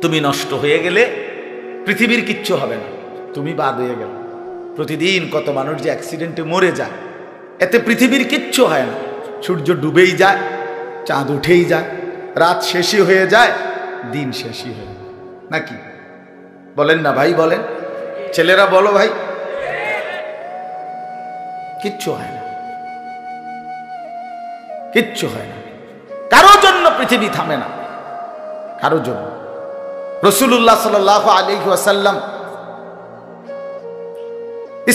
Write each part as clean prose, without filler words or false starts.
তুমি নষ্ট হয়ে গেলে পৃথিবীর কিচ্ছু হবে না, তুমি বাদ হয়ে গেল। প্রতিদিন কত মানুষ যে অ্যাক্সিডেন্টে মরে যায়, এতে পৃথিবীর কিচ্ছু হয় না। সূর্য ডুবেই যায়, চাঁদ উঠেই যায়, রাত শেষই হয়ে যায়, দিন শেষই হয়ে যায়, নাকি বলেন না ভাই? বলেন, ছেলেরা বলো ভাই, কিচ্ছু হয় না, কিচ্ছু হয় না। কারো জন্য পৃথিবী থামে না, কারো জন্য। রাসূলুল্লাহ সাল্লাল্লাহু আলাইহি ওয়াসাল্লাম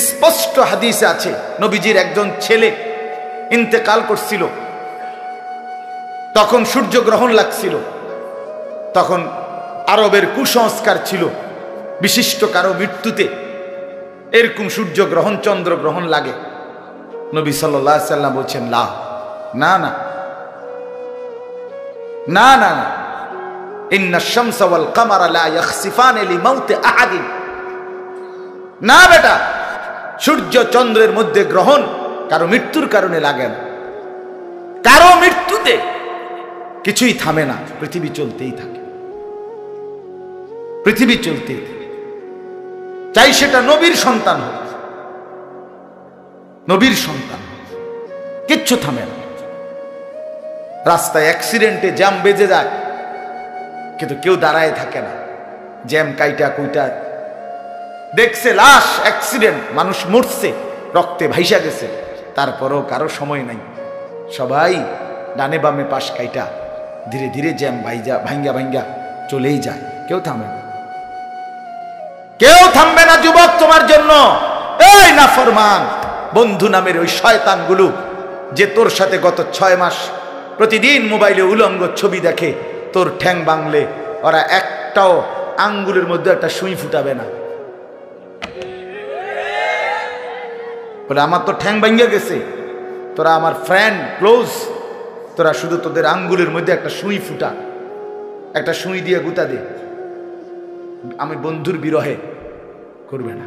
স্পষ্ট হাদিসে আছে, নবীজির একজন ছেলে ইন্তেকাল করছিল, তখন সূর্যগ্রহণ লাগছিল। তখন আরবের কুসংস্কার ছিল, বিশিষ্ট কারো মৃত্যুতে এরকম সূর্যগ্রহণ চন্দ্রগ্রহণ লাগে। নবী সাল্লাল্লাহু আলাইহি ওয়াসাল্লাম বলছেন, না না না না না না, ইন্না শামসা ওয়াল কামারা লা ইয়াখসিফান লিমাউতি আহাদিন। না বেটা, সূর্য চন্দ্রের মধ্যে গ্রহণ কারো মৃত্যুর কারণে লাগে না, কারো মৃত্যুতে কিছুই থামে না, পৃথিবী চলতেই থাকে, পৃথিবী চলতেই থাকে। চাই সেটা নবীর সন্তান হোক, নবীর সন্তান, কিচ্ছু থামে না। রাস্তায় অ্যাক্সিডেন্টে জ্যাম বেজে যায়, কিন্তু কেউ দাঁড়ায় থাকে না, জ্যাম কাইটা কুইটা দেখছে লাশ, অ্যাক্সিডেন্ট, মানুষ মরছে, রক্তে ভাইসা গেছে, তারপরও কারো সময় নাই, সবাই ডানে বামে পাশ কাইটা ধীরে ধীরে জ্যাম ভাঙ্গা ভাঙ্গা চলেই যায়, কেউ থামে না, কেউ থামবে না। যুবক, তোমার জন্য এই নাফরমান বন্ধু নামের ওই শয়তানগুলো যে তোর সাথে গত 6 মাস প্রতিদিন মোবাইলে উলঙ্গ ছবি দেখে, তোর ঠ্যাং বাংলে ওরা একটাও আঙ্গুলের মধ্যে একটা সুই ফুটাবে না। বলে আমার তো ঠ্যাং ভাঙ্গা গেছে, তোরা আমার ফ্রেন্ড ক্লোজ, তোরা শুধু তোদের আঙ্গুলের মধ্যে একটা সুই ফুটা, একটা সুই দিয়ে গুতা দে, আমি বন্ধুর বিরহে করবে না,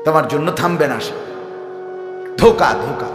তোমার জন্য থামবে না। ধোকা ধোকা।